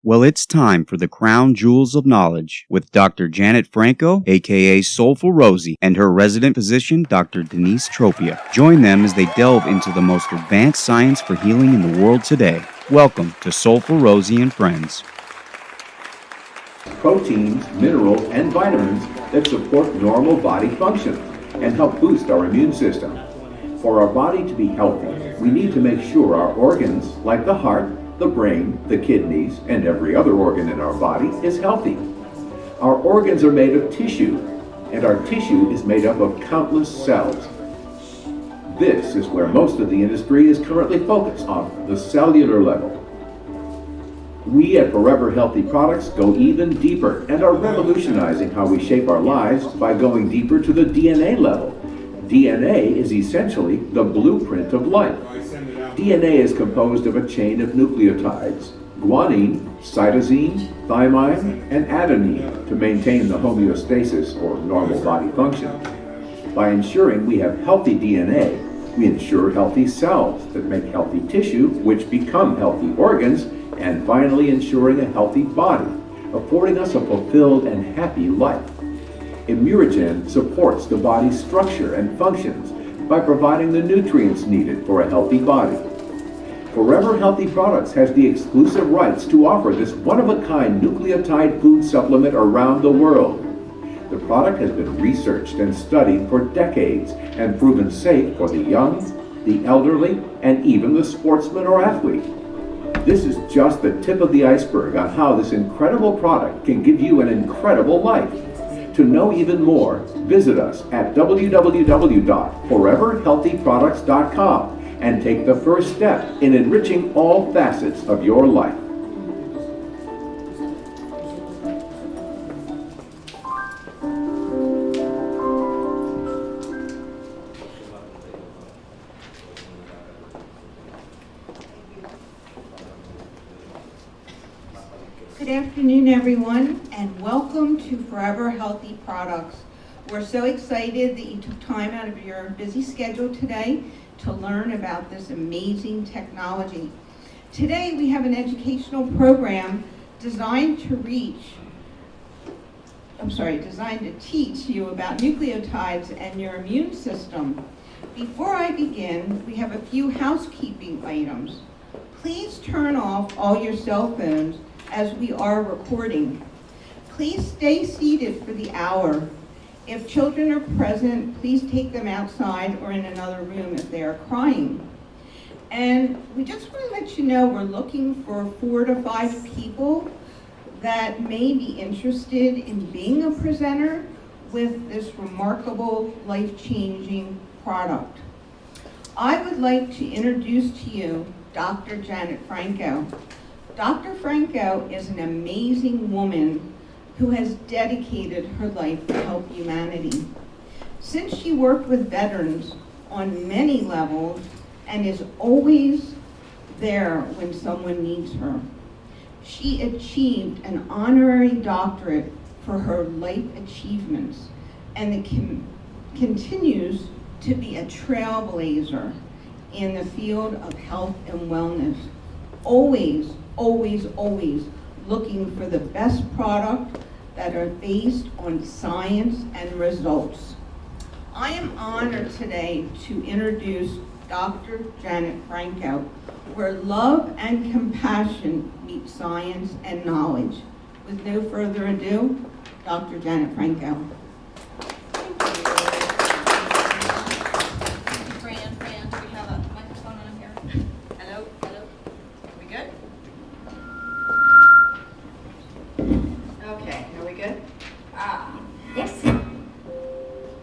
Well, it's time for the Crown Jewels of Knowledge with Dr. Janet Franco, aka Soulful Rosie, and her resident physician, Dr. Denise Tropea. Join them as they delve into the most advanced science for healing in the world today. Welcome to Soulful Rosie and Friends. Proteins, minerals, and vitamins that support normal body functions and help boost our immune system. For our body to be healthy, we need to make sure our organs, like the heart, the brain, the kidneys, and every other organ in our body is healthy. Our organs are made of tissue, and our tissue is made up of countless cells. This is where most of the industry is currently focused on the cellular level. We at Forever Healthy Products go even deeper and are revolutionizing how we shape our lives by going deeper to the DNA level. DNA is essentially the blueprint of life. DNA is composed of a chain of nucleotides, guanine, cytosine, thymine, and adenine to maintain the homeostasis or normal body function. By ensuring we have healthy DNA, we ensure healthy cells that make healthy tissue, which become healthy organs, and finally ensuring a healthy body, affording us a fulfilled and happy life. Immurogen supports the body's structure and functions by providing the nutrients needed for a healthy body. Forever Healthy Products has the exclusive rights to offer this one-of-a-kind nucleotide food supplement around the world. The product has been researched and studied for decades and proven safe for the young, the elderly, and even the sportsman or athlete. This is just the tip of the iceberg on how this incredible product can give you an incredible life. To know even more, visit us at www.foreverhealthyproducts.com and take the first step in enriching all facets of your life. Good afternoon, everyone, and welcome to Forever Healthy Products. We're so excited that you took time out of your busy schedule today to learn about this amazing technology. Today we have an educational program designed to teach you about nucleotides and your immune system. Before I begin, we have a few housekeeping items. Please turn off all your cell phones as we are recording. Please stay seated for the hour. If children are present, please take them outside or in another room if they are crying. And we just want to let you know we're looking for 4 to 5 people that may be interested in being a presenter with this remarkable, life-changing product. I would like to introduce to you Dr. Janet Franco. Dr. Franco is an amazing woman who has dedicated her life to help humanity. Since she worked with veterans on many levels and is always there when someone needs her, she achieved an honorary doctorate for her life achievements and continues to be a trailblazer in the field of health and wellness. Always, always, always looking for the best product that are based on science and results. I am honored today to introduce Dr. Janet Franco, where love and compassion meet science and knowledge. With no further ado, Dr. Janet Franco. Fran, do we have a microphone on here? Hello? Are we good? Okay, are we good? Yes.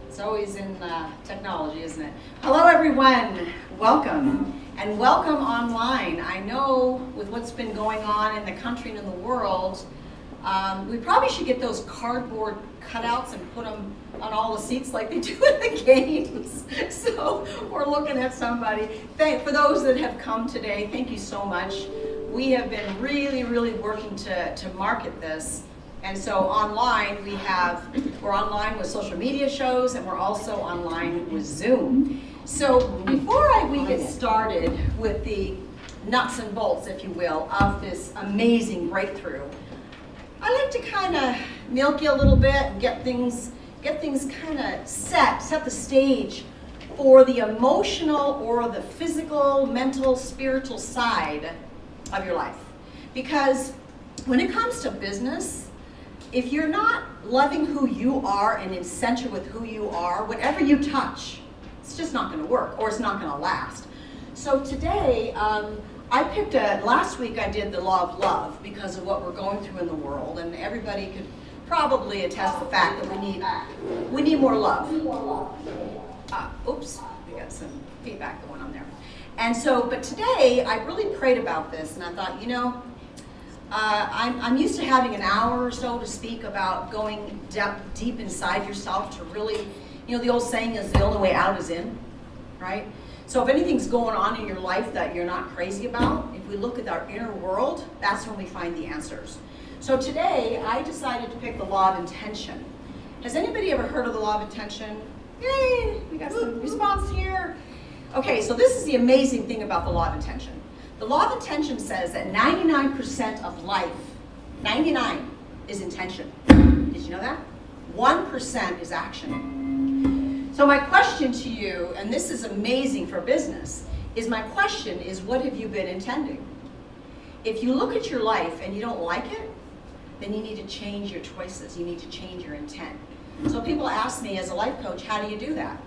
It's always in technology, isn't it? Hello, everyone. Welcome. And welcome online. I know with what's been going on in the country and in the world, we probably should get those cardboard cutouts and put them on all the seats like they do in the games. So we're looking at somebody. For those that have come today, thank you so much. We have been really, really working to market this. And so online, we're online with social media shows, and we're also online with Zoom. So before we get started with the nuts and bolts, if you will, of this amazing breakthrough, I like to kind of milk you a little bit and get things kind of set the stage for the emotional or the physical, mental, spiritual side of your life. Because when it comes to business, if you're not loving who you are and in center with who you are, whatever you touch, it's just not going to work, or it's not going to last. So today, I picked last week I did the law of love because of what we're going through in the world, and everybody could probably attest the fact that we need more love. Oops, we got some feedback going on there. And so, but today I really prayed about this, and I thought, I'm used to having an hour or so to speak about going deep inside yourself to really, the old saying is the only way out is in, right? So if anything's going on in your life that you're not crazy about, if we look at our inner world, that's when we find the answers. So today I decided to pick the law of intention. Has anybody ever heard of the law of intention? Yay, we got some response here. Okay, so this is the amazing thing about the law of intention. The law of intention says that 99% of life, 99 is intention. Did you know that? 1% is action. So my question to you, and this is amazing for business, my question is, what have you been intending? If you look at your life and you don't like it, then you need to change your choices. You need to change your intent. So people ask me as a life coach, how do you do that?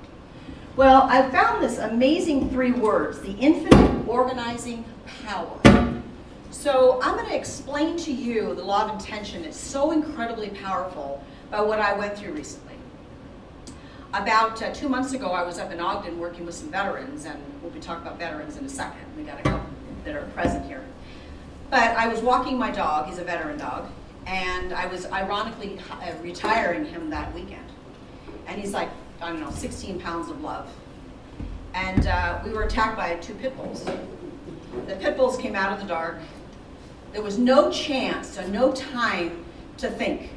Well, I found this amazing 3 words, the infinite organizing power. So I'm going to explain to you the law of intention. It's so incredibly powerful by what I went through recently. About 2 months ago, I was up in Ogden working with some veterans, and we'll be talking about veterans in a second. We got a couple that are present here. But I was walking my dog, he's a veteran dog, and I was ironically retiring him that weekend. And he's like, 16 pounds of love. And we were attacked by 2 pit bulls. The pit bulls came out of the dark. There was no chance or no time to think.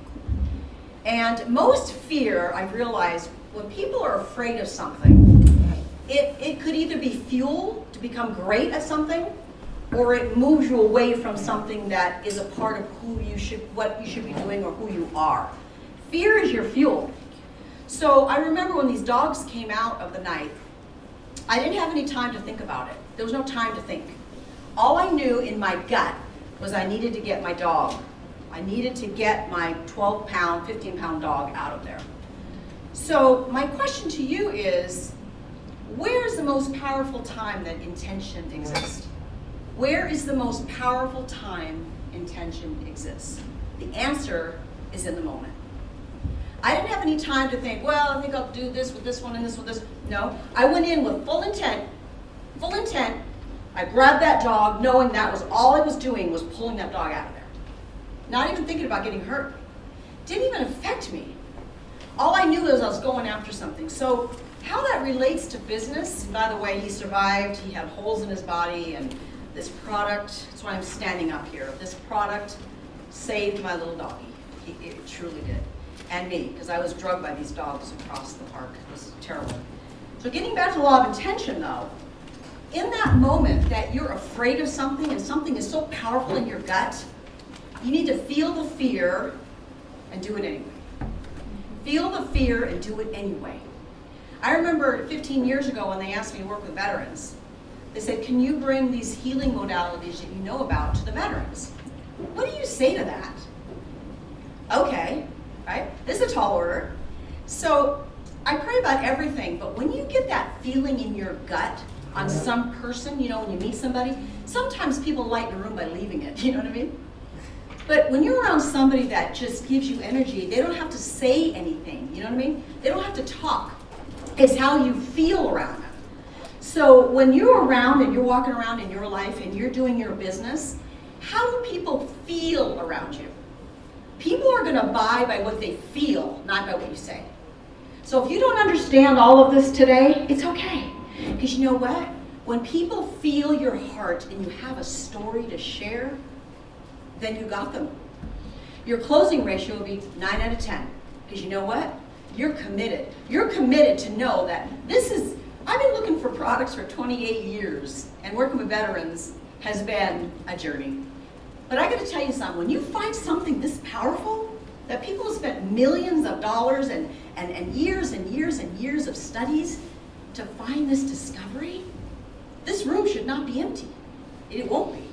And most fear, I've realized, when people are afraid of something, it could either be fuel to become great at something, or it moves you away from something that is a part of what you should be doing or who you are. Fear is your fuel. So I remember when these dogs came out of the night, I didn't have any time to think about it. There was no time to think. All I knew in my gut was I needed to get my dog. I needed to get my 12-pound, 15-pound dog out of there. So my question to you is, where is the most powerful time that intention exists? Where is the most powerful time intention exists? The answer is in the moment. I didn't have any time to think, well, I think I'll do this with this one and this with this. No, I went in with full intent. I grabbed that dog knowing that was all I was doing was pulling that dog out of there. Not even thinking about getting hurt. Didn't even affect me. All I knew was I was going after something. So how that relates to business, and by the way, he survived, he had holes in his body, and this product, that's why I'm standing up here, this product saved my little doggy. It truly did. And me, because I was drugged by these dogs across the park. It was terrible. So getting back to the law of intention though, in that moment that you're afraid of something and something is so powerful in your gut, you need to feel the fear and do it anyway. Feel the fear and do it anyway. I remember 15 years ago when they asked me to work with veterans, they said, can you bring these healing modalities that you know about to the veterans? What do you say to that? Okay, right? This is a tall order. So I pray about everything, but when you get that feeling in your gut on some person, when you meet somebody, sometimes people lighten the room by leaving it, you know what I mean? But when you're around somebody that just gives you energy, they don't have to say anything, you know what I mean? They don't have to talk. It's how you feel around them. So when you're around and you're walking around in your life and you're doing your business, how do people feel around you? People are going to buy by what they feel, not by what you say. So if you don't understand all of this today, it's okay. Because you know what? When people feel your heart and you have a story to share, then you got them. Your closing ratio will be 9 out of 10. Because you know what? You're committed. You're committed to know that I've been looking for products for 28 years and working with veterans. has been a journey. But I got to tell you something, when you find something this powerful, that people have spent millions of dollars and years and years and years of studies to find this discovery, this room should not be empty. It won't be.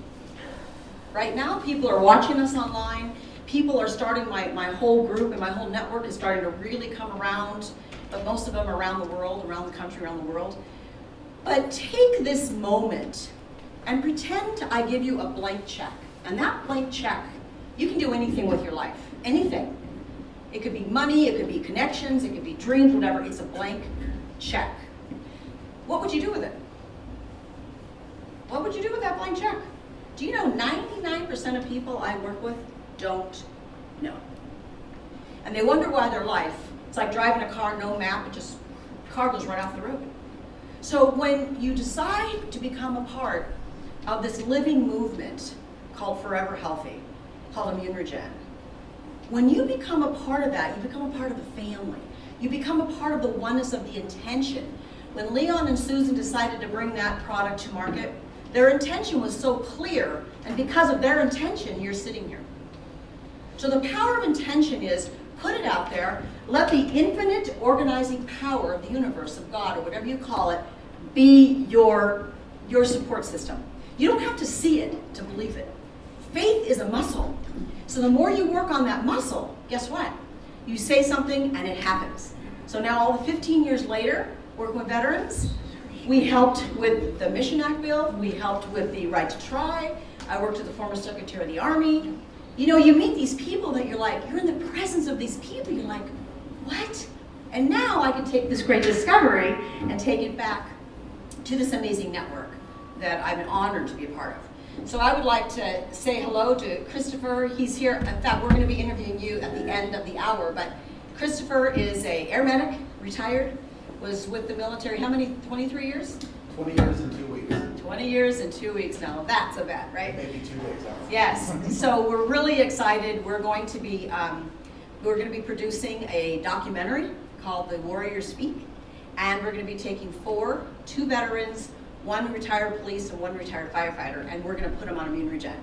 Right now, people are watching us online. People are starting, my whole group and my whole network is starting to really come around, but most of them are around the world, around the country, around the world. But take this moment and pretend I give you a blank check. And that blank check, you can do anything with your life, anything. It could be money, it could be connections, it could be dreams, whatever. It's a blank check. What would you do with it? What would you do with that blank check? Do you know 99% of people I work with don't know? And they wonder why their life, it's like driving a car, no map, car goes right off the road. So when you decide to become a part of this living movement called Forever Healthy, called Immune Regen, when you become a part of that, you become a part of the family. You become a part of the oneness of the intention. When Leon and Susan decided to bring that product to market, their intention was so clear, and because of their intention, you're sitting here. So the power of intention is, put it out there, let the infinite organizing power of the universe, of God, or whatever you call it, be your support system. You don't have to see it to believe it. Faith is a muscle. So the more you work on that muscle, guess what? You say something and it happens. So now all 15 years later, working with veterans, we helped with the Mission Act bill, we helped with the right to try, I worked with the former Secretary of the Army. You know, you meet these people that you're in the presence of these people, you're like, what? And now I can take this great discovery and take it back to this amazing network that I've been honored to be a part of. So I would like to say hello to Christopher. He's here. In fact, we're going to be interviewing you at the end of the hour, but Christopher is a air medic, retired, was with the military, how many, 23 years? 20 years and 2 weeks. 20 years and 2 weeks now. That's a vet, right? Maybe 2 days out. Yes. So we're really excited. We're going to be producing a documentary called The Warriors Speak, and we're going to be taking two veterans, one retired police and one retired firefighter, and we're going to put them on Immune Regen.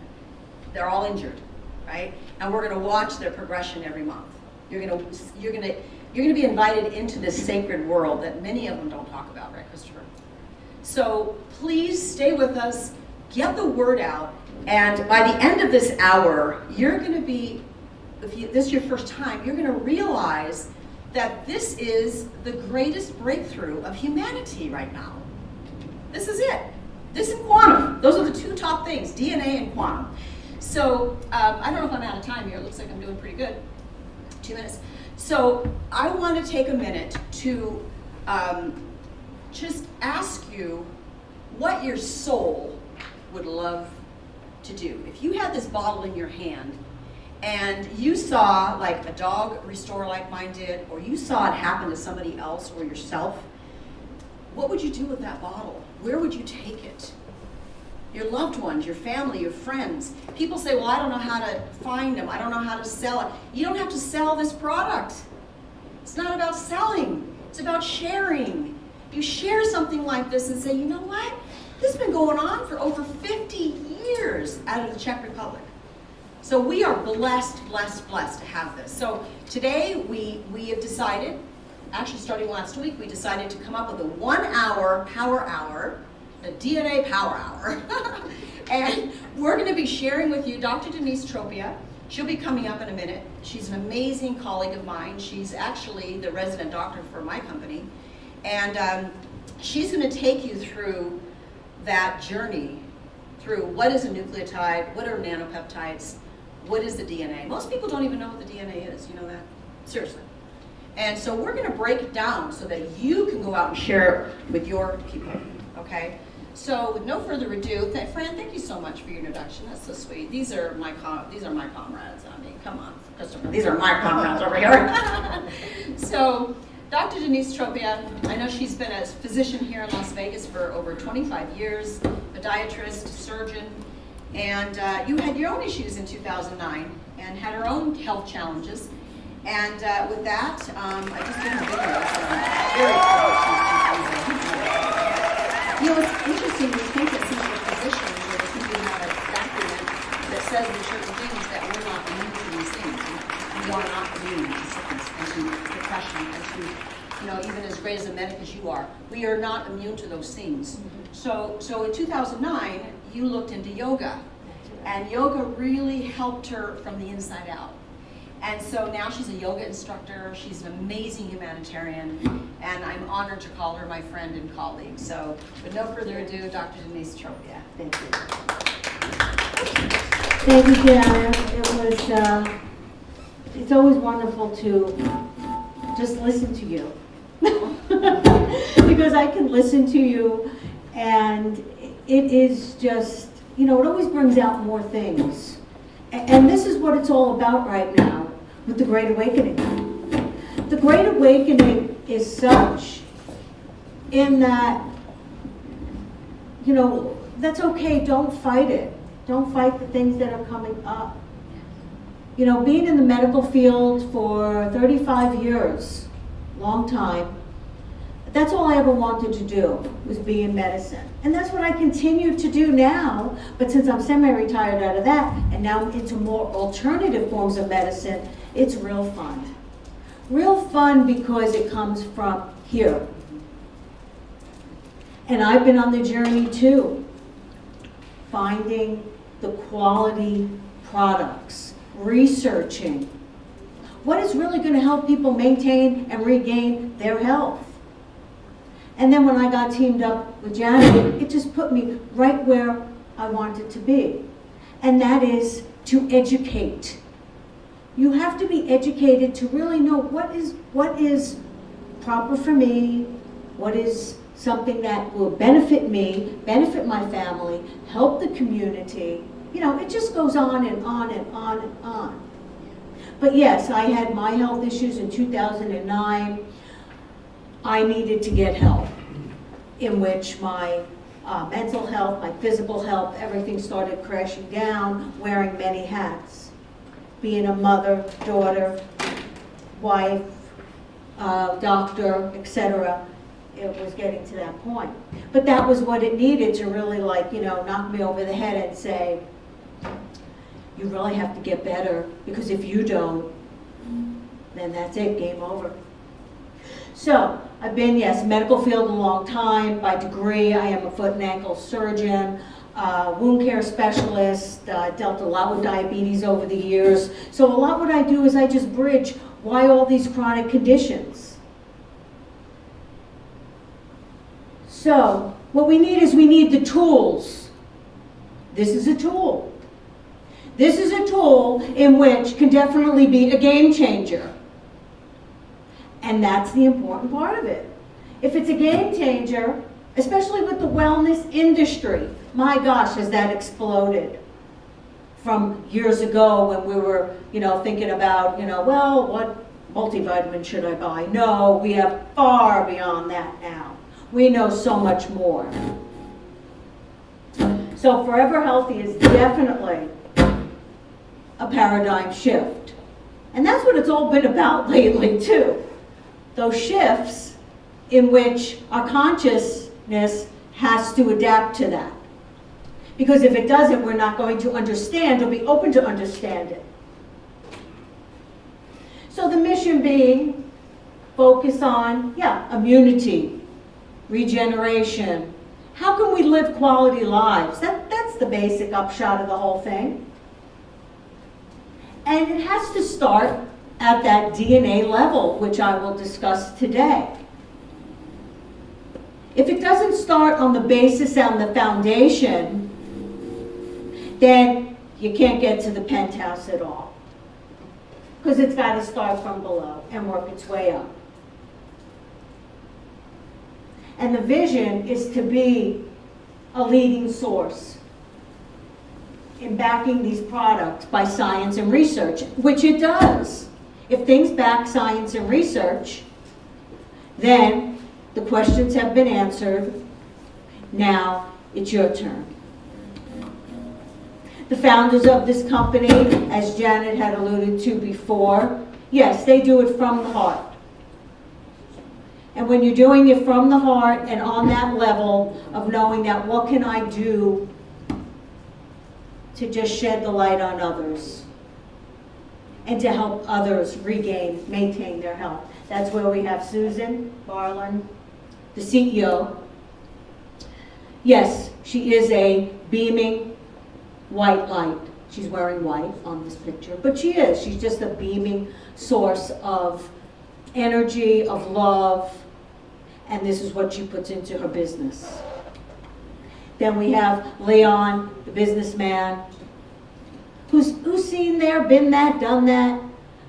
They're all injured, right? And we're going to watch their progression every month. You're going to be invited into this sacred world that many of them don't talk about, right, Christopher? So please stay with us, get the word out, and by the end of this hour, you're going to be, if this is your first time, you're going to realize that this is the greatest breakthrough of humanity right now. This is it. This and quantum. Those are the two top things, DNA and quantum. So I don't know if I'm out of time here. It looks like I'm doing pretty good. 2 minutes. So I want to take a minute to just ask you what your soul would love to do. If you had this bottle in your hand and you saw like a dog restore like mine did, or you saw it happen to somebody else or yourself, what would you do with that bottle? Where would you take it? Your loved ones, your family, your friends. People say, well, I don't know how to find them. I don't know how to sell it. You don't have to sell this product. It's not about selling. It's about sharing. You share something like this and say, you know what? This has been going on for over 50 years out of the Czech Republic. So we are blessed, blessed, blessed to have this. So today we have decided, actually starting last week, we decided to come up with a 1 hour power hour, a DNA power hour. And we're going to be sharing with you Dr. Denise Tropea. She'll be coming up in a minute. She's an amazing colleague of mine. She's actually the resident doctor for my company. And she's going to take you through that journey, through what is a nucleotide, what are nanopeptides, what is the DNA. Most people don't even know what the DNA is, you know that? Seriously. And so we're going to break it down so that you can go out and share it with your people, okay? So with no further ado, Fran, thank you so much for your introduction. That's so sweet. These are my comrades. I mean, come on, Christopher. These are my comrades over here. So Dr. Denise Tropea, I know she's been a physician here in Las Vegas for over 25 years, podiatrist, surgeon, and you had your own issues in 2009 and had her own health challenges. And with that, I just did a video, so I'm very proud. You know, it's interesting, we think that since you're a physician, you're passion, even as great as a medic as you are, we are not immune to those things. So in 2009, you looked into yoga, and yoga really helped her from the inside out. And so now she's a yoga instructor, she's an amazing humanitarian, and I'm honored to call her my friend and colleague. So, with no further ado, Dr. Denise Tropea. Thank you. Thank you, Janet. It's always wonderful to just listen to you. Because I can listen to you, and it is just, it always brings out more things. And this is what it's all about right now with the Great Awakening. The Great Awakening is such in that, that's okay, don't fight it. Don't fight the things that are coming up. Being in the medical field for 35 years, long time, that's all I ever wanted to do, was be in medicine. And that's what I continue to do now, but since I'm semi-retired out of that, and now into more alternative forms of medicine, it's real fun. Real fun because it comes from here. And I've been on the journey too, finding the quality products, researching what is really going to help people maintain and regain their health. And then when I got teamed up with Janet, it just put me right where I wanted to be. And that is to educate. You have to be educated to really know what is proper for me, what is something that will benefit me, benefit my family, help the community. It just goes on and on and on and on. But yes, I had my health issues in 2009. I needed to get help, in which my mental health, my physical health, everything started crashing down, wearing many hats. Being a mother, daughter, wife, doctor, etc. It was getting to that point. But that was what it needed to really knock me over the head and say, you really have to get better, because if you don't, then that's it, game over. So, I've been, yes, medical field a long time. By degree, I am a foot and ankle surgeon, wound care specialist, dealt a lot with diabetes over the years. So a lot what I do is I just bridge why all these chronic conditions. So, what we need the tools. This is a tool. This is a tool in which can definitely be a game changer. And that's the important part of it. If it's a game changer, especially with the wellness industry, my gosh, has that exploded from years ago when we were, thinking about, well, what multivitamin should I buy? No, we have far beyond that now. We know so much more. So Forever Healthy is definitely a paradigm shift. And that's what it's all been about lately too. Those shifts in which our consciousness has to adapt to that. Because if it doesn't, we're not going to understand or be open to understand it. So the mission being, focus on, immunity, regeneration. How can we live quality lives? That's the basic upshot of the whole thing. And it has to start at that DNA level, which I will discuss today. If it doesn't start on the basis and the foundation, then you can't get to the penthouse at all. Because it's got to start from below and work its way up. And the vision is to be a leading source in backing these products by science and research, which it does. If things back science and research, then the questions have been answered. Now it's your turn. The founders of this company, as Janet had alluded to before, yes, they do it from the heart. And when you're doing it from the heart and on that level of knowing that what can I do to just shed the light on others and to help others regain, maintain their health. That's where we have Susan Barlin, the CEO. Yes, she is a beaming white light. She's wearing white on this picture, but she is. She's just a beaming source of energy, of love, and this is what she puts into her business. Then we have Leon, the businessman, who's seen there, been that, done that,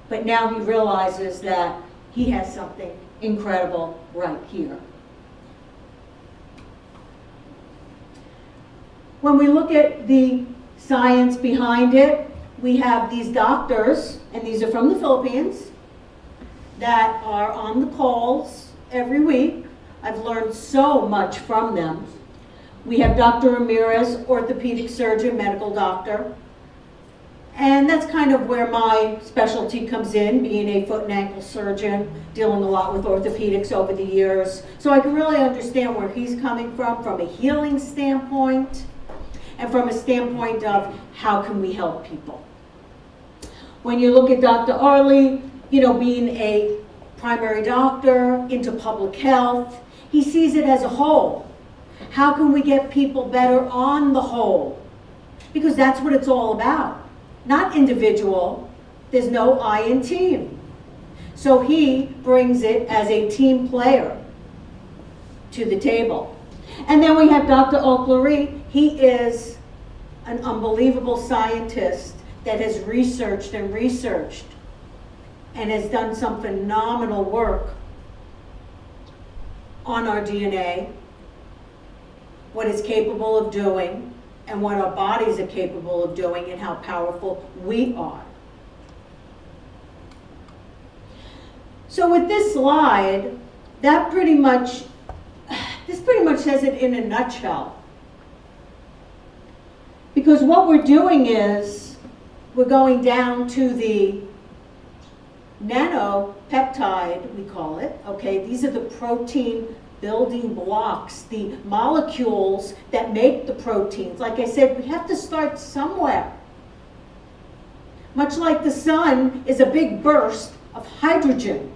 but now he realizes that he has something incredible right here. When we look at the science behind it, we have these doctors, and these are from the Philippines, that are on the calls every week. I've learned so much from them. We have Dr. Ramirez, orthopedic surgeon, medical doctor. And that's kind of where my specialty comes in, being a foot and ankle surgeon, dealing a lot with orthopedics over the years. So I can really understand where he's coming from a healing standpoint, and from a standpoint of how can we help people. When you look at Dr. Arley, being a primary doctor into public health, he sees it as a whole. How can we get people better on the whole? Because that's what it's all about. Not individual. There's no I in team. So he brings it as a team player to the table. And then we have Dr. Oakley. He is an unbelievable scientist that has researched and has done some phenomenal work on our DNA, what it's capable of doing, and what our bodies are capable of doing, and how powerful we are. So with this slide, this pretty much says it in a nutshell. Because what we're doing is, we're going down to the nanopeptide, we call it, okay? These are the protein building blocks, the molecules that make the proteins. Like I said, we have to start somewhere. Much like the sun is a big burst of hydrogen.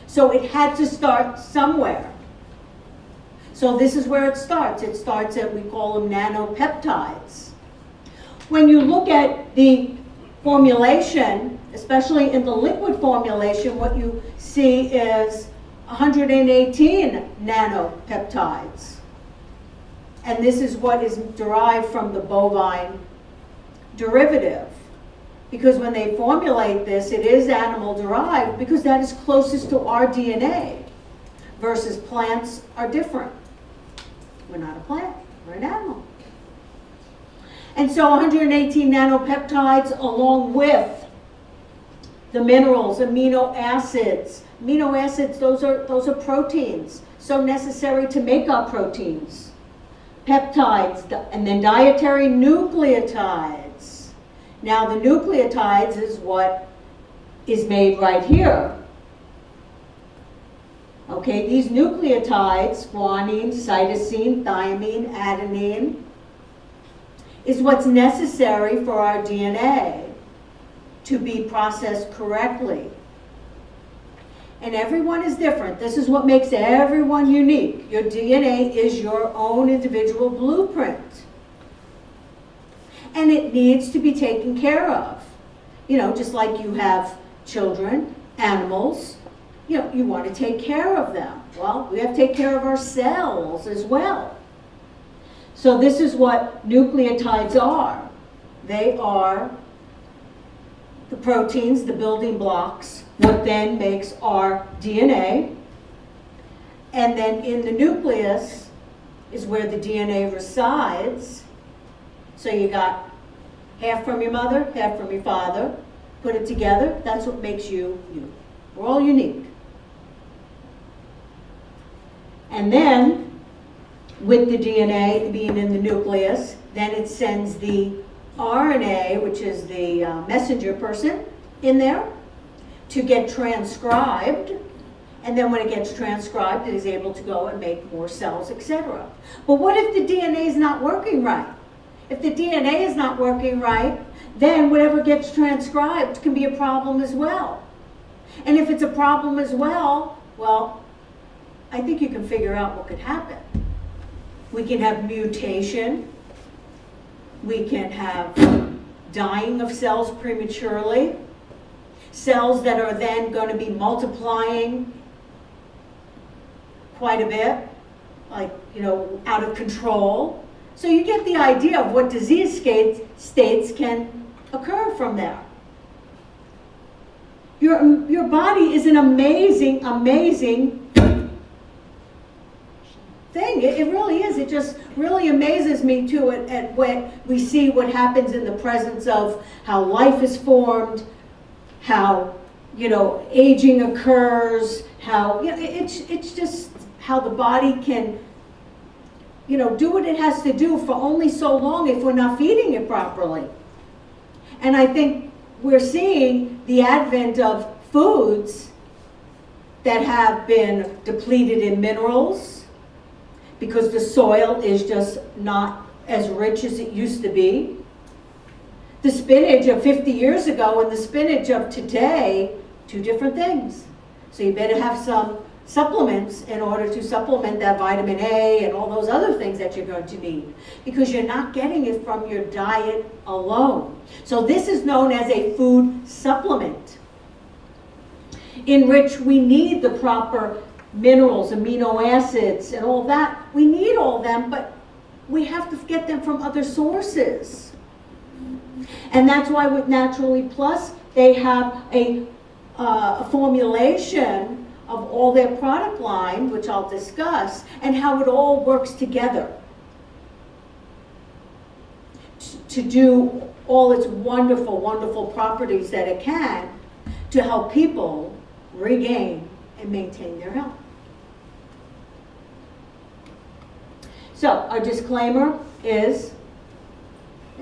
So it had to start somewhere. So this is where it starts. It starts at, we call them nanopeptides. When you look at the formulation, especially in the liquid formulation, what you see is 118 nanopeptides. And this is what is derived from the bovine derivative. Because when they formulate this, it is animal derived because that is closest to our DNA, versus plants are different. We're not a plant, we're an animal. And so 118 nanopeptides along with the minerals, amino acids. Amino acids, those are proteins, so necessary to make our proteins. Peptides, and then dietary nucleotides. Now the nucleotides is what is made right here. Okay, these nucleotides, guanine, cytosine, thymine, adenine, is what's necessary for our DNA to be processed correctly. And everyone is different. This is what makes everyone unique. Your DNA is your own individual blueprint. And it needs to be taken care of. Just like you have children, animals, you want to take care of them. Well, we have to take care of ourselves as well. So this is what nucleotides are. They are the proteins, the building blocks, what then makes our DNA. And then in the nucleus is where the DNA resides. So you got half from your mother, half from your father. Put it together, that's what makes you you. We're all unique. And then, with the DNA being in the nucleus, then it sends the RNA, which is the messenger person, in there to get transcribed. And then when it gets transcribed, it is able to go and make more cells, etc. But what if the DNA is not working right? If the DNA is not working right, then whatever gets transcribed can be a problem as well. And if it's a problem as well, I think you can figure out what could happen. We can have mutation. We can have dying of cells prematurely. Cells that are then going to be multiplying quite a bit, like, out of control. So you get the idea of what disease states can occur from there. Your body is an amazing, amazing thing. It really is. It just really amazes me too at what we see, what happens in the presence of how life is formed, how aging occurs, how it's just how the body can do what it has to do for only so long if we're not feeding it properly. And I think we're seeing the advent of foods that have been depleted in minerals because the soil is just not as rich as it used to be. The spinach of 50 years ago and the spinach of today, two different things. So you better have some supplements in order to supplement that vitamin A and all those other things that you're going to need, because you're not getting it from your diet alone. So this is known as a food supplement, in which we need the proper minerals, amino acids, and all that. We need all of them, but we have to get them from other sources. And that's why with Naturally Plus, they have a formulation of all their product line, which I'll discuss, and how it all works together to do all its wonderful, wonderful properties that it can to help people regain and maintain their health. So our disclaimer is,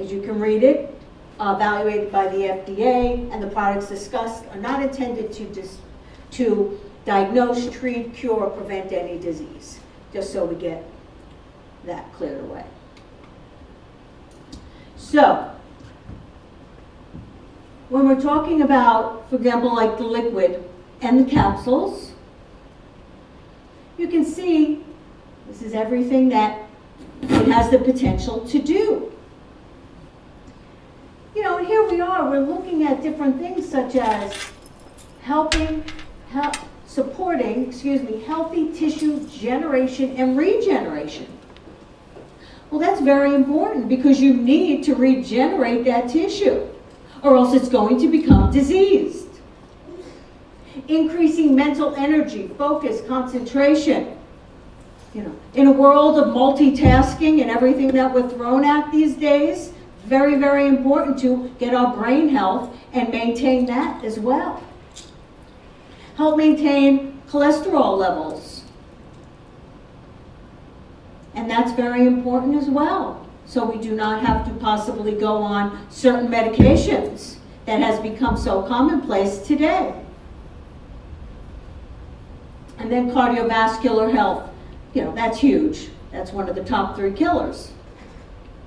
as you can read it, evaluated by the FDA, and the products discussed are not intended to diagnose, treat, cure, or prevent any disease, just so we get that cleared away. So, when we're talking about, for example, like the liquid and the capsules, you can see this is everything that it has the potential to do. And here we are, we're looking at different things such as supporting healthy tissue generation and regeneration. Well, that's very important because you need to regenerate that tissue or else it's going to become diseased. Increasing mental energy, focus, concentration. In a world of multitasking and everything that we're thrown at these days, very, very important to get our brain health and maintain that as well. Help maintain cholesterol levels. And that's very important as well. So we do not have to possibly go on certain medications that has become so commonplace today. And then cardiovascular health, that's huge. That's one of the top 3 killers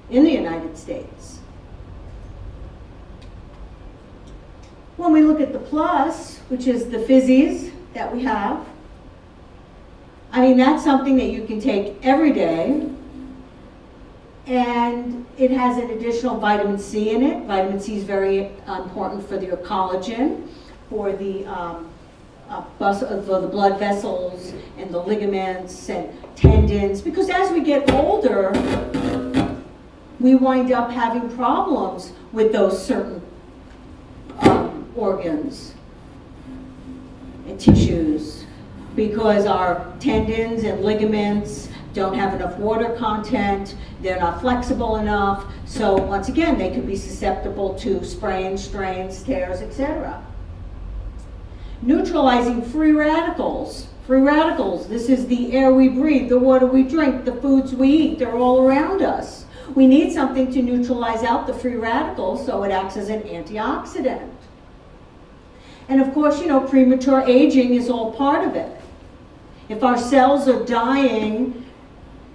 in the United States. When we look at the plus, which is the fizzies that we have, that's something that you can take every day, and it has an additional vitamin C in it. Vitamin C is very important for your collagen, for the blood vessels and the ligaments and tendons, because as we get older, we wind up having problems with those certain organs and tissues because our tendons and ligaments don't have enough water content, they're not flexible enough, so once again they could be susceptible to sprains, strains, tears, etc. Neutralizing free radicals. Free radicals, this is the air we breathe, the water we drink, the foods we eat, they're all around us. We need something to neutralize out the free radicals so it acts as an antioxidant. And of course, premature aging is all part of it. If our cells are dying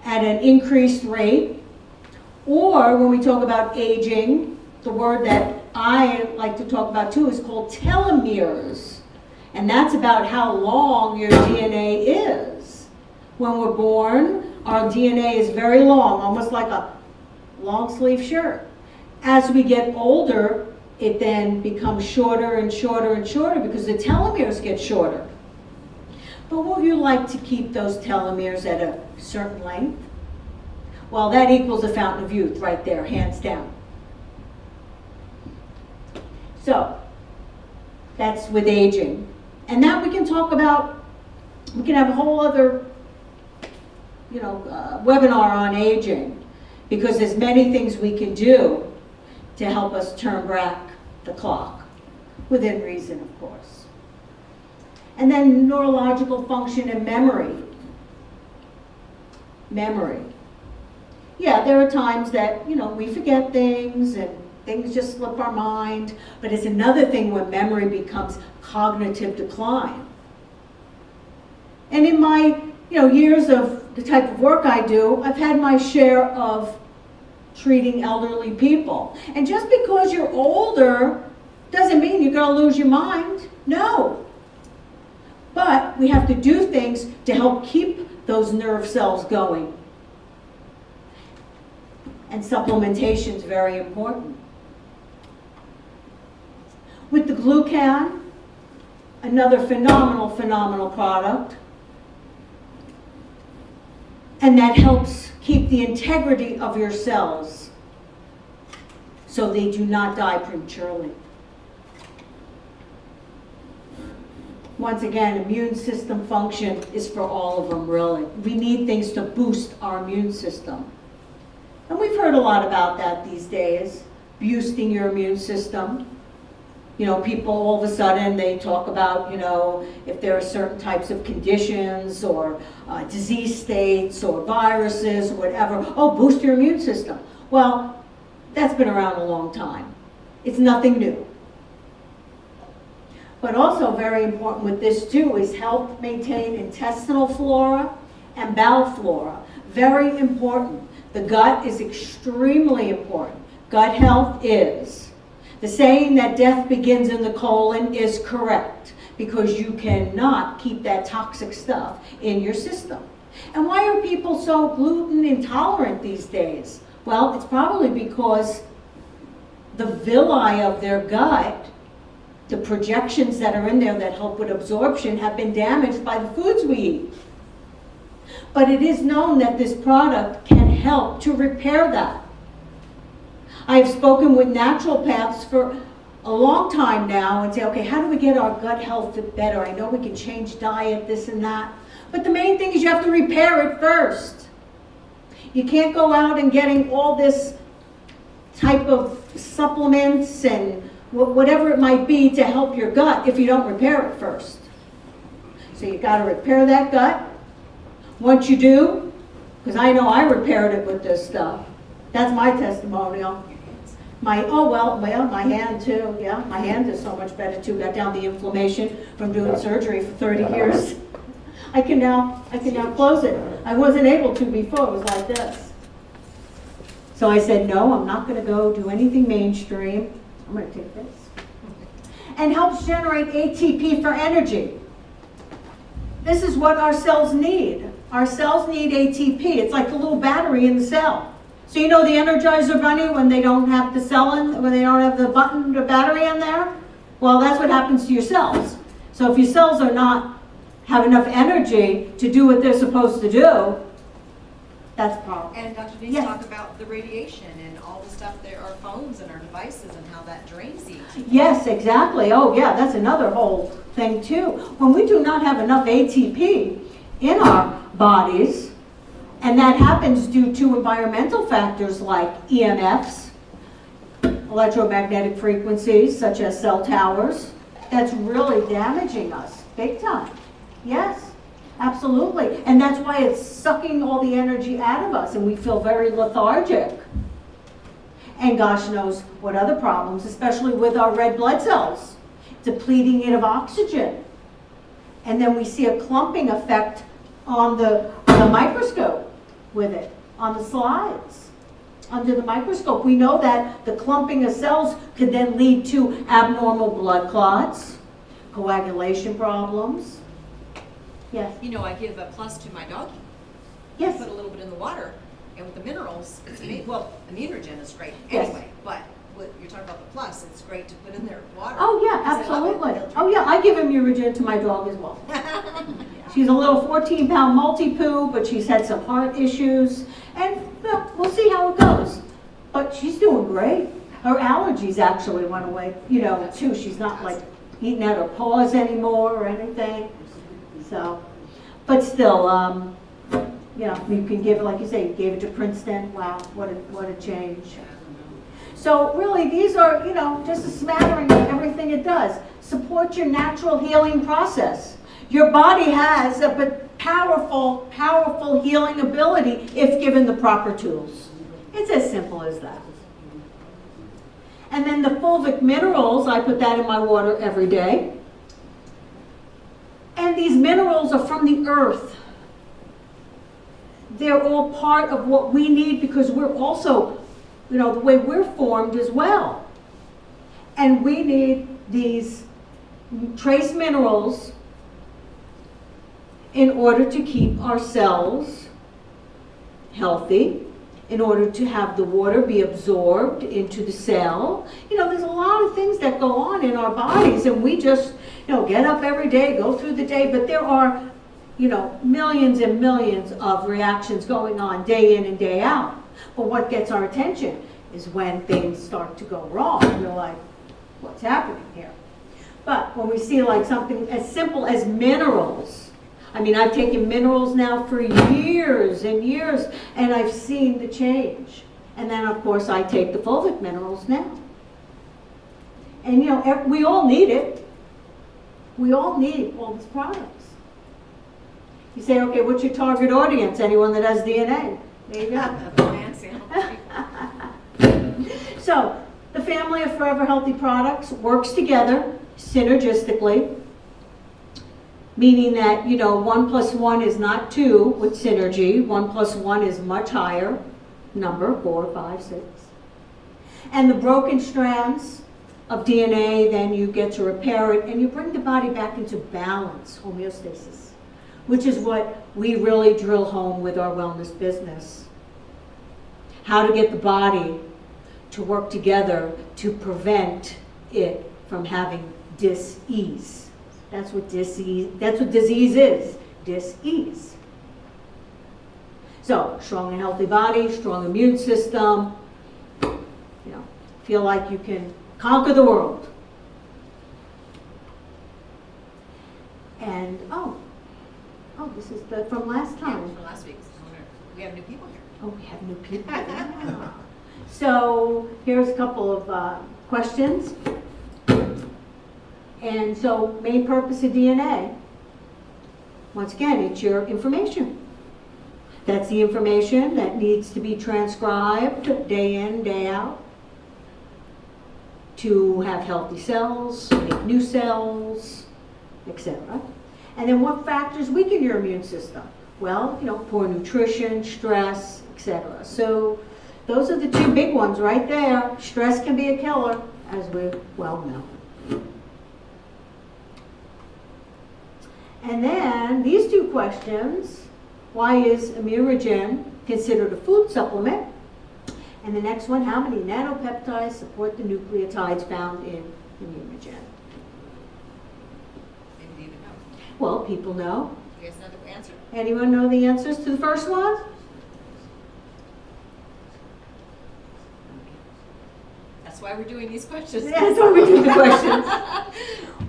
at an increased rate, or when we talk about aging, the word that I like to talk about too is called telomeres. And that's about how long your DNA is. When we're born, our DNA is very long, almost like a long sleeve shirt. As we get older, it then becomes shorter and shorter and shorter because the telomeres get shorter. But would you like to keep those telomeres at a certain length? Well, that equals a fountain of youth right there, hands down. So, that's with aging. And that we can talk about, we can have a whole other, webinar on aging, because there's many things we can do to help us turn back the clock, within reason, of course. And then neurological function and memory. Memory. Yeah, there are times that, we forget things and things just slip our mind, but it's another thing when memory becomes cognitive decline. And in my, years of the type of work I do, I've had my share of treating elderly people. And just because you're older doesn't mean you're going to lose your mind. No. But we have to do things to help keep those nerve cells going. And supplementation is very important. With the glucan, another phenomenal product. And that helps keep the integrity of your cells so they do not die prematurely. Once again, immune system function is for all of them, really. We need things to boost our immune system. And we've heard a lot about that these days, boosting your immune system. People all of a sudden, they talk about, if there are certain types of conditions or disease states or viruses or whatever, boost your immune system. Well, that's been around a long time. It's nothing new. But also very important with this too is help maintain intestinal flora and bowel flora. Very important. The gut is extremely important. Gut health is. The saying that death begins in the colon is correct, because you cannot keep that toxic stuff in your system. And why are people so gluten intolerant these days? Well, it's probably because the villi of their gut, the projections that are in there that help with absorption, have been damaged by the foods we eat. But it is known that this product can help to repair that. I have spoken with naturopaths for a long time now and say, okay, how do we get our gut health better? I know we can change diet, this and that. But the main thing is you have to repair it first. You can't go out and getting all this type of supplements and whatever it might be to help your gut if you don't repair it first. So you got to repair that gut. Once you do, because I know I repaired it with this stuff. That's my testimonial. My hand too, yeah. My hand is so much better too. Got down the inflammation from doing surgery for 30 years. I can now close it. I wasn't able to before, it was like this. So I said, no, I'm not gonna go do anything mainstream. I'm gonna take this. And helps generate ATP for energy. This is what our cells need. Our cells need ATP. It's like a little battery in the cell. So the Energizer Bunny, when they don't have the cell in, when they don't have the button, the battery in there? Well, that's what happens to your cells. So if your cells are not, have enough energy to do what they're supposed to do, that's a problem. And Dr. Denise, Yes. talk about the radiation and all the stuff there, our phones and our devices and how that drains the ATP. Yes, exactly. Oh yeah, that's another whole thing too. When we do not have enough ATP in our bodies, and that happens due to environmental factors like EMFs, electromagnetic frequencies, such as cell towers, that's really damaging us big time. Yes, absolutely. And that's why it's sucking all the energy out of us and we feel very lethargic. And gosh knows what other problems, especially with our red blood cells, depleting it of oxygen. And then we see a clumping effect on the microscope with it, on the slides. Under the microscope, we know that the clumping of cells could then lead to abnormal blood clots, coagulation problems. Yes, You know, I give a plus to my doggie. yes. Put a little bit in the water, and with the minerals, it's amazing. Well, Immunogen is great Yes. anyway, but what you're talking about the plus, it's great to put in their water. Oh, yeah, Because they love it. absolutely. They'll Oh, yeah, I give Immunogen to my dog as well. She's a little 14-pound multi-poo, but she's had some heart issues, and we'll see how it goes. But she's doing great. Her allergies actually went away, you know, too. She's not like eating at her paws anymore or anything. So, but still, you know, you can give it, like you say, you gave it to Princeton. Wow, what a change. So really, these are, you know, just a smattering of everything it does. Support your natural healing process. Your body has a powerful, powerful healing ability if given the proper tools. It's as simple as that. And then the Fulvic Minerals, I put that in my water every day. And these minerals are from the earth. They're all part of what we need because we're also, you know, the way we're formed as well. And we need these trace minerals in order to keep our cells healthy, in order to have the water be absorbed into the cell. You know, there's a lot of things that go on in our bodies, and we just, you know, get up every day, go through the day, but there are, you know, millions and millions of reactions going on day in and day out. But what gets our attention is when things start to go wrong. We're like, what's happening here? But when we see like something as simple as minerals, I mean, I've taken minerals now for years and years, and I've seen the change. And then, of course, I take the Fulvic Minerals now. And, you know, we all need it. We all need all these products. You say, okay, what's your target audience? Anyone that has DNA. There you go. Fancy. So, the family of Forever Healthy products works together synergistically, meaning that, you know, 1 + 1 is not 2 with synergy. 1 + 1 is much higher number, 4, 5, 6. And the broken strands of DNA, then you get to repair it, and you bring the body back into balance, homeostasis, which is what we really drill home with our wellness business. How to get the body to work together to prevent it from having dis-ease. That's what disease is, dis-ease. So, strong and healthy body, strong immune system, you know, feel like you can conquer the world. And, oh, this is from last time. From last week's. We have new people here. Oh, we have new people. Yeah. So, here's a couple of questions. And so, main purpose of DNA, once again, it's your information. That's the information that needs to be transcribed day in, day out to have healthy cells, make new cells, etc. And then what factors weaken your immune system? Well, you know, poor nutrition, stress, etc. So those are the two big ones right there. Stress can be a killer, as we well know. And then these two questions, why is Immunogen considered a food supplement? And the next one, how many nanopeptides support the nucleotides found in Immunogen? Maybe you even know. Well, people know. You guys know the answer? Anyone know the answers to the first one? That's why we're doing these questions. That's why we do the questions.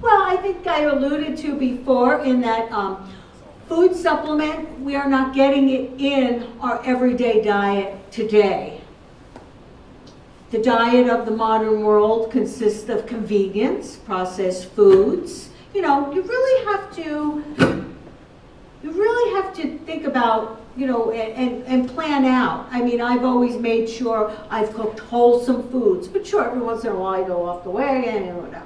Well, I think I alluded to before in that food supplement, we are not getting it in our everyday diet today. The diet of the modern world consists of convenience, processed foods. You know, you really have to think about, you know, and plan out. I mean, I've always made sure I've cooked wholesome foods, but sure, every once in a while I go off the wagon and whatever.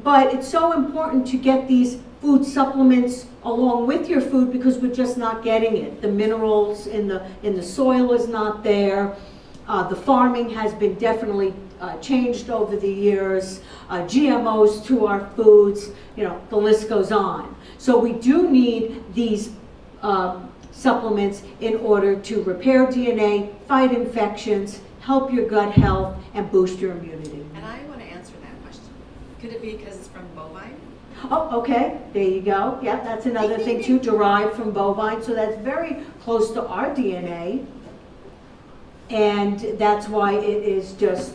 But it's so important to get these food supplements along with your food because we're just not getting it. The minerals in the soil is not there. The farming has been definitely changed over the years. GMOs to our foods, the list goes on. So we do need these supplements in order to repair DNA, fight infections, help your gut health, and boost your immunity. And I want to answer that question. Could it be because it's from bovine? Oh, okay, there you go. Yeah, that's another thing too, derived from bovine. So that's very close to our DNA. And that's why it is just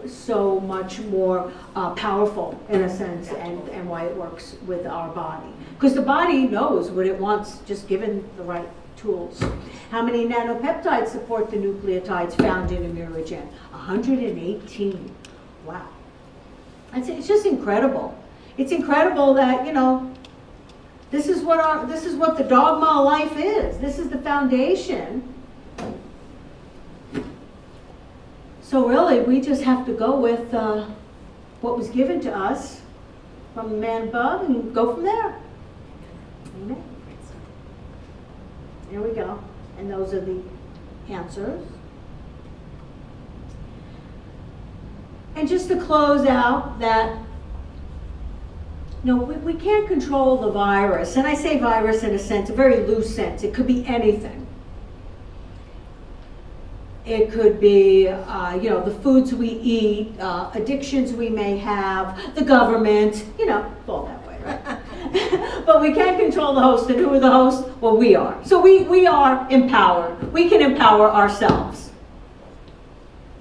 so much more powerful in a sense, and why it works with our body. Because the body knows what it wants, just given the right tools. How many nanopeptides support the nucleotides found in Immunogen? 118. Wow. It's just incredible. It's incredible that, this is what the dogma of life is. This is the foundation. So really, we just have to go with what was given to us from the man above and go from there. Amen. There we go. And those are the answers. And just to close out that, we can't control the virus. And I say virus in a sense, a very loose sense. It could be anything. It could be, the foods we eat, addictions we may have, the government, all that way, right? But we can't control the host. And who are the hosts? Well, we are. So we are empowered. We can empower ourselves.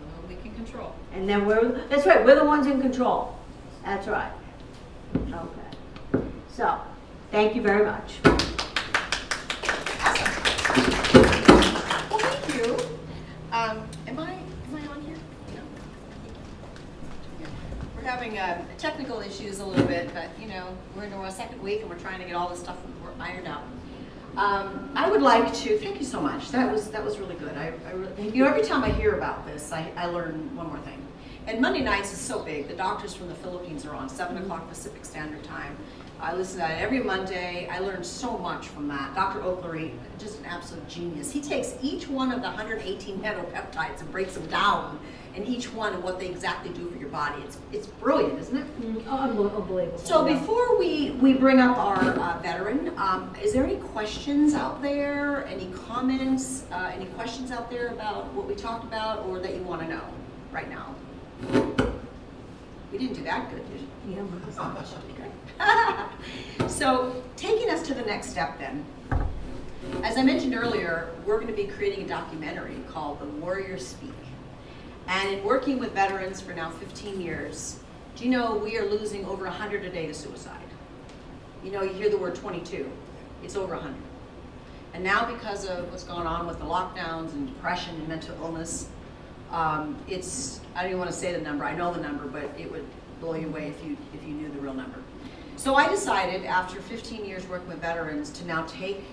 Well, we can control. And then that's right, we're the ones in control. That's right. Okay. So, thank you very much. Well, thank you. Am I on here? No. Yeah. We're having technical issues a little bit, but we're into our second week and we're trying to get all this stuff ironed out. I would like to thank you so much. That was really good. I really, every time I hear about this, I learn one more thing. And Monday nights is so big. The doctors from the Philippines are on 7 o'clock Pacific Standard Time. I listen to that every Monday. I learned so much from that. Dr. Oakley, just an absolute genius. He takes each one of the 118 nanopeptides and breaks them down, and each one and what they exactly do for your body. It's brilliant, isn't it? Unbelievable. So before we bring up our veteran, is there any questions out there? Any comments? Any questions out there about what we talked about, or that you want to know right now? We didn't do that good, did you? Yeah. So, taking us to the next step then. As I mentioned earlier, we're going to be creating a documentary called The Warriors Speak. And in working with veterans for now 15 years, do you know we are losing over 100 a day to suicide? You hear the word 22, it's over 100. And now because of what's going on with the lockdowns and depression and mental illness, I don't even want to say the number, I know the number, but it would blow you away if you knew the real number. So I decided after 15 years working with veterans to now take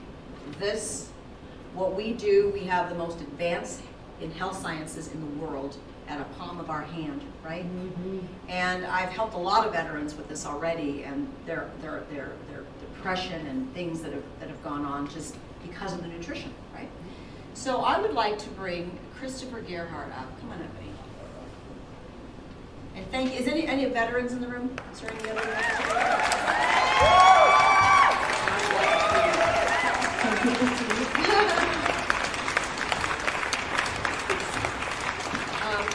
what we do. We have the most advanced in health sciences in the world at a palm of our hand, right? Mm-hmm. And I've helped a lot of veterans with this already, and their depression and things that have gone on just because of the nutrition, right? So I would like to bring Christopher Gerhardt up. Come on up, buddy. And is any veterans in the room? Is there any other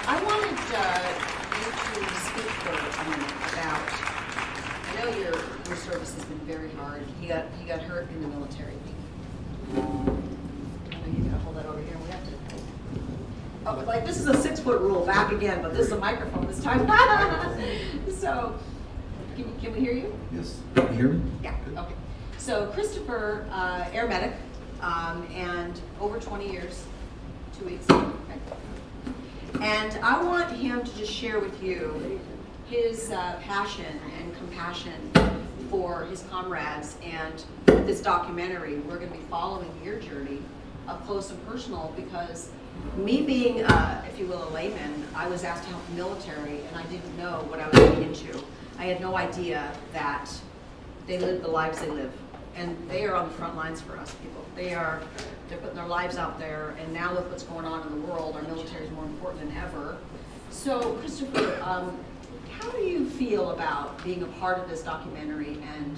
I wanted you to speak for a minute about, I know your service has been very hard. He got hurt in the military. I know you gotta hold that over here. We have to. Oh, like this is a 6-foot rule, back again, but this is a microphone this time. So, can we hear you? Yes. Can you hear me? Yeah, okay. So Christopher, air medic, and over 20 years, 2 weeks. Okay. And I want him to just share with you his passion and compassion for his comrades. And with this documentary, we're going to be following your journey up close and personal, because me being, if you will, a layman, I was asked to help the military, and I didn't know what I was getting into. I had no idea that they live the lives they live, and they are on the front lines for us people. They're putting their lives out there, and now with what's going on in the world, our military is more important than ever. So, Christopher, how do you feel about being a part of this documentary? And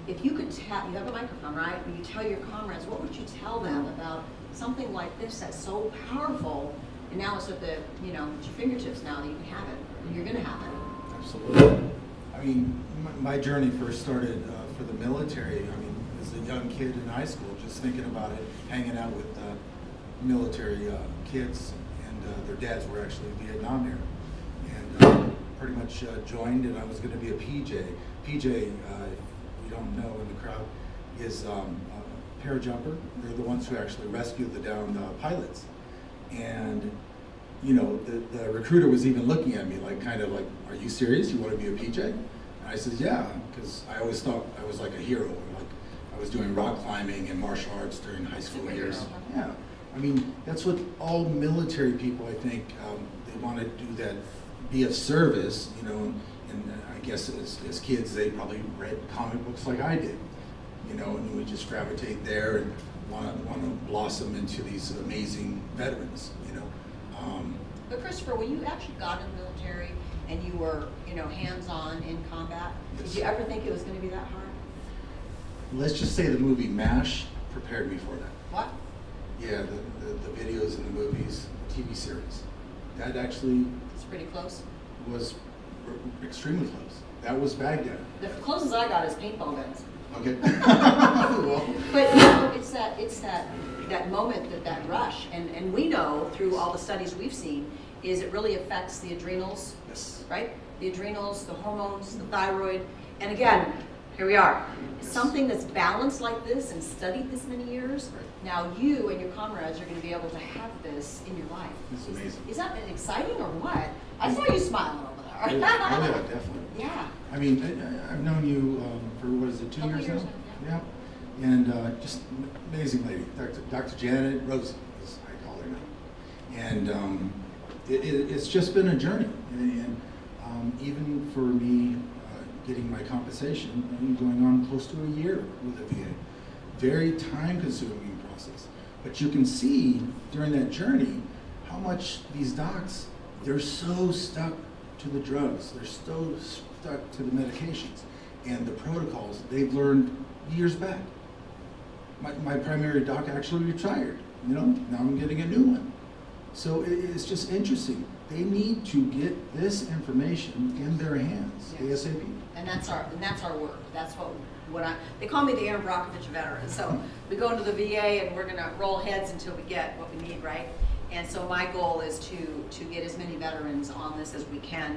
if you could tell, you have a microphone, right? When you tell your comrades, what would you tell them about something like this that's so powerful, and now it's at the, at your fingertips now that you can have it, and you're gonna have it. Absolutely. I mean, my journey first started for the military. I mean, as a young kid in high school, just thinking about it, hanging out with military kids, and their dads were actually Vietnam era. And pretty much joined, and I was going to be a PJ. PJ, if you don't know in the crowd, is a parajumper. They're the ones who actually rescue the downed pilots. And the recruiter was even looking at me kind of like, are you serious? You want to be a PJ? And I said, yeah, because I always thought I was like a hero. Like I was doing rock climbing and martial arts during high school years. Yeah, I mean, that's what all military people, I think, they want to do that, be of service, and I guess as kids, they probably read comic books like I did, and we just gravitate there and want to blossom into these amazing veterans, But Christopher, when you actually got in the military and you were, hands-on in combat, Yes. did you ever think it was going to be that hard? Let's just say the movie MASH prepared me for that. What? Yeah, the videos and the movies, the TV series. That actually It's pretty close. was extremely close. That was Baghdad. The closest I got is paintball guns. Okay. Well, But it's that moment, that rush, and we know through all the studies we've seen is it really affects the adrenals, yes. right? The adrenals, the hormones, the thyroid, and again, here we are. Something that's balanced like this and studied this many years. Now you and your comrades are going to be able to have this in your life. It's amazing. Is that exciting or what? I saw you smiling over Oh, there. yeah, definitely. Yeah. I mean, I've known you for, what is it, 2 Couple years years now? now, Yeah. And just amazing lady, Dr. Janet, Rosie, as I call her now. And it's just been a journey. And even for me getting my compensation, I'm going on close to a year with the VA. Very time-consuming process. But you can see during that journey how much these docs, they're so stuck to the drugs. They're so stuck to the medications and the protocols they've learned years back. My primary doc actually retired. Now I'm getting a new one. So it's just interesting. They need to get this information in their hands, Yes. ASAP. And that's our work. That's they call me the Aaron Brockovich veteran. So we go into the VA and we're gonna roll heads until we get what we need, right? And so my goal is to get as many veterans on this as we can.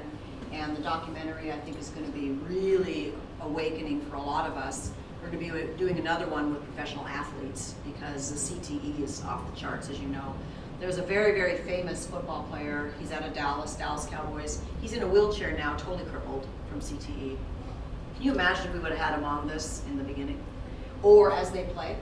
And the documentary, I think, is gonna be really awakening for a lot of us. We're gonna be doing another one with professional athletes because the CTE is off the charts, as you know. There's a very, very famous football player. He's out of Dallas Cowboys. He's in a wheelchair now, totally crippled from CTE. Can you imagine if we would have had him on this in the beginning? Or as they play,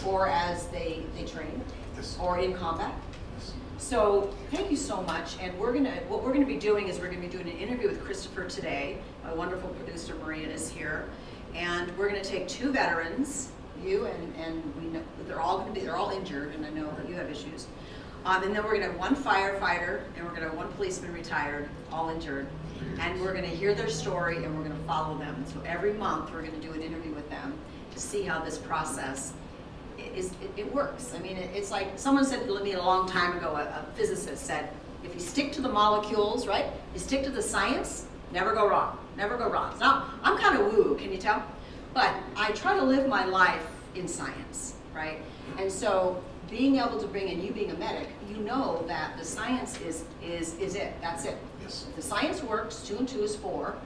or as they train, Yes. or in combat? Yes. So thank you so much. And what we're gonna be doing is we're gonna be doing an interview with Christopher today. My wonderful producer Maria is here. And we're gonna take 2 veterans, you and we know that they're all injured, and I know that you have issues. And then we're gonna have 1 firefighter, and we're gonna have 1 policeman retired, all injured. And we're gonna hear their story, and we're gonna follow them. So every month, we're gonna do an interview with them to see how this process it works. I mean, it's like someone said to me a long time ago, a physicist said, if you stick to the molecules, right? You stick to the science, never go wrong, never go wrong. So I'm kind of woo, can you tell? But I try to live my life in science, right? And so being able to bring in, you being a medic, you know that the science is it, that's it. Yes. If the science works, 2 and 2 is 4.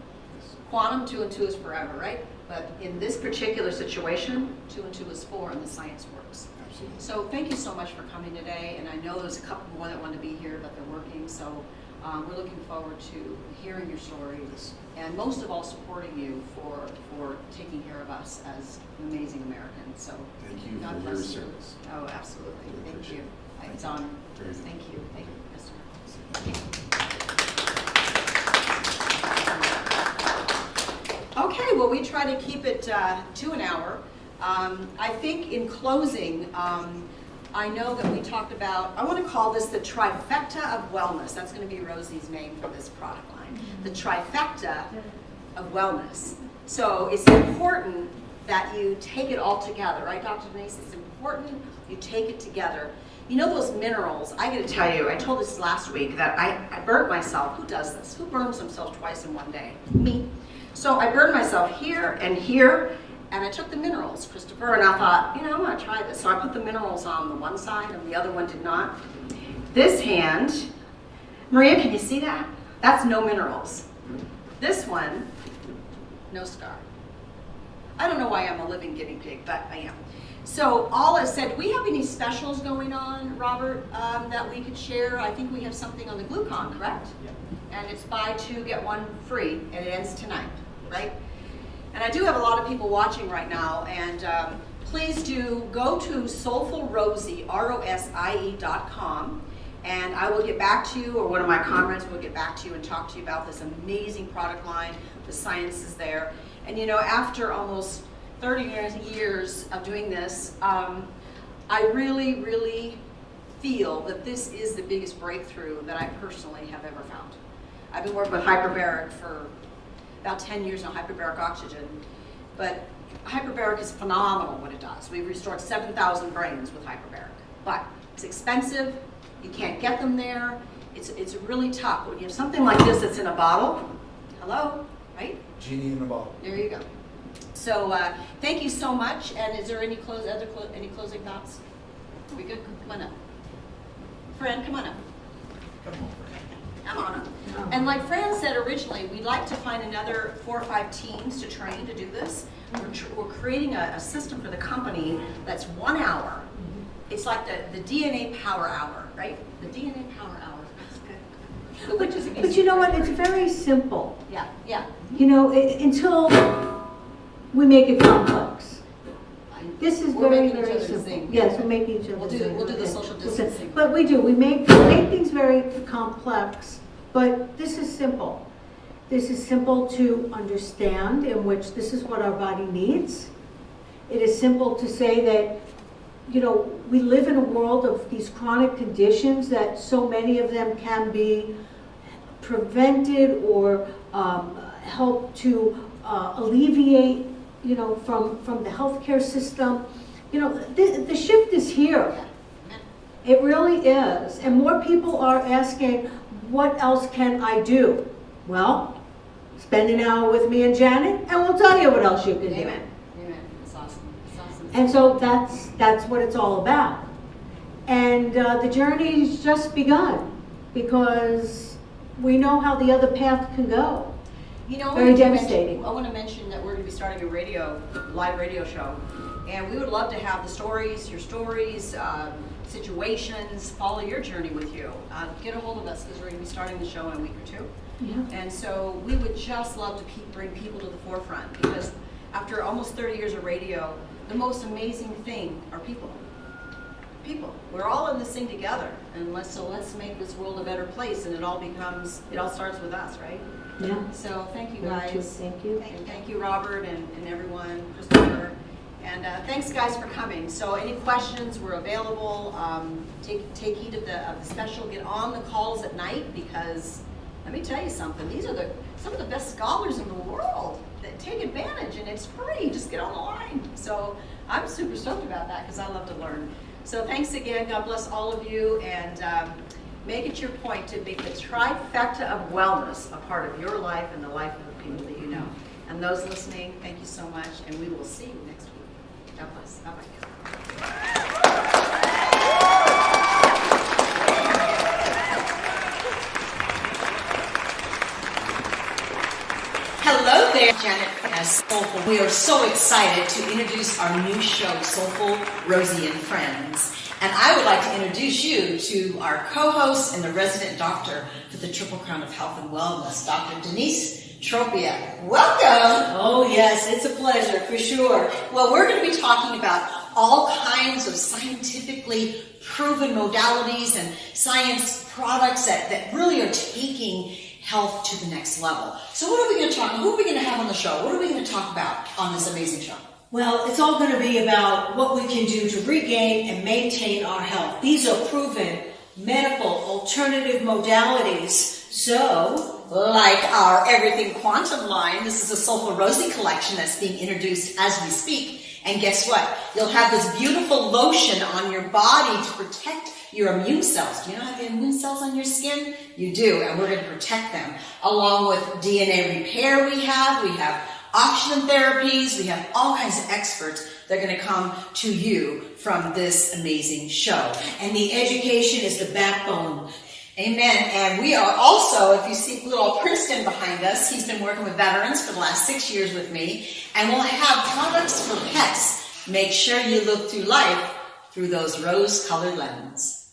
Yes. Quantum, 2 and 2 is forever, right? But in this particular situation, 2 and 2 is 4 and the science works. Absolutely. So thank you so much for coming today, and I know there's a couple more that want to be here, but they're working, so we're looking forward to hearing your story, Yes. and most of all supporting you for taking care of us as amazing Americans. So Thank you God for your bless you. service. Oh, absolutely. Really Thank appreciate you. it. It's Thank you. on. Very good. Thank you. Thank you. Yes, sir. Okay, well, we try to keep it to an hour. I think in closing, I know that we talked about, I want to call this the Trifecta of Wellness. That's going to be Rosie's name for this product line. The Trifecta of Wellness. So it's important that you take it all together, right, Dr. Denise? It's important you take it together. You know those minerals, I got to tell you, I told this last week that I burnt myself. Who does this? Who burns themselves twice in one day? Me. So I burned myself here, and I took the minerals, Christopher, and I thought, you know, I'm going to try this. So I put the minerals on the one side, and the other one did not. This hand, Maria, can you see that? That's no minerals. This one, no scar. I don't know why I'm a living guinea pig, but I am. So all I said, do we have any specials going on, Robert, that we could share? I think we have something on the Glucon, correct? Yeah. And it's buy two, get one free, and it ends tonight, right? And I do have a lot of people watching right now, and please do go to Soulful Rosie, ROSIE.com, and I will get back to you, or one of my comrades will get back to you and talk to you about this amazing product line. The science is there. And you know, after almost 30 years of doing this, I really, really feel that this is the biggest breakthrough that I personally have ever found. I've been working with hyperbaric for about 10 years on hyperbaric oxygen, but hyperbaric is phenomenal what it does. We've restored 7,000 brains with hyperbaric, but it's expensive, you can't get them there, it's really tough. When you have something like this that's in a bottle, hello, right? Genie in a bottle. There you go. So thank you so much, and is there any any closing thoughts? Are we good? Come on up. Fran, come on up. Come on. Come on up. And like Fran said originally, we'd like to find another 4 or 5 teams to train to do this. We're creating a system for the company that's 1 hour. It's like the DNA Power Hour, right? The DNA Power Hour. That's good. But you know what? It's very simple. Yeah, yeah. You know, until we make it complex. This is We're very, making each very other simple. sing. Yes, we're making each other We'll sing. do the Okay. social distancing. But we do. We make things very complex, but this is simple. This is simple to understand, in which this is what our body needs. It is simple to say that, you know, we live in a world of these chronic conditions that so many of them can be prevented or help to alleviate, you know, from the healthcare system. You know, the shift is here. It really is. And more people are asking, what else can I do? Well, spend an hour with me and Janet, and we'll tell you what else you can do. Amen. Amen. It's awesome. It's awesome. And so that's what it's all about. And the journey's just begun, because we know how the other path can go. You know, Very devastating. I want to mention that we're going to be starting a live radio show, and we would love to have the stories, your stories, situations, follow your journey with you. Get a hold of us, because we're going to be starting the show in a week or 2. Yeah. And so we would just love to bring people to the forefront, because after almost 30 years of radio, the most amazing thing are people. People. We're all in this thing together, and let's make this world a better place, and it all starts with us, right? Yeah. So thank you Thank you. guys. Thank you. And thank you, Robert, and everyone, Christopher. And thanks, guys, for coming. So any questions, we're available. Take heed of the special. Get on the calls at night, because let me tell you something. These are some of the best scholars in the world that take advantage, and it's free. Just get on the line. So I'm super stoked about that, because I love to learn. So thanks again. God bless all of you, and make it your point to make the trifecta of wellness a part of your life and the life of the people that you know. And those listening, thank you so much, and we will see you next week. God bless. Bye-bye. Hello there, Janet Franco, Soulful. We are so excited to introduce our new show, Soulful, Rosie and Friends. And I would like to introduce you to our co-host and the resident doctor for the Triple Crown of Health and Wellness, Dr. Denise Tropea. Welcome. Oh yes, it's a pleasure, for sure. Well, we're going to be talking about all kinds of scientifically proven modalities and science products that really are taking health to the next level. So what are we going to talk? Who are we going to have on the show? What are we going to talk about on this amazing show? Well, it's all going to be about what we can do to regain and maintain our health. These are proven medical alternative modalities. So, like our Everything Quantum line, this is a Soulful Rosie collection that's being introduced as we speak. And guess what? You'll have this beautiful lotion on your body to protect your immune cells. Do you not have the immune cells on your skin? You do, and we're going to protect them. Along with DNA repair we have oxygen therapies, we have all kinds of experts that are going to come to you from this amazing show. And the education is the backbone. Amen. And we are also, if you see little Princeton behind us, he's been working with veterans for the last 6 years with me, and we'll have products for pets. Make sure you look through life through those rose-colored lenses.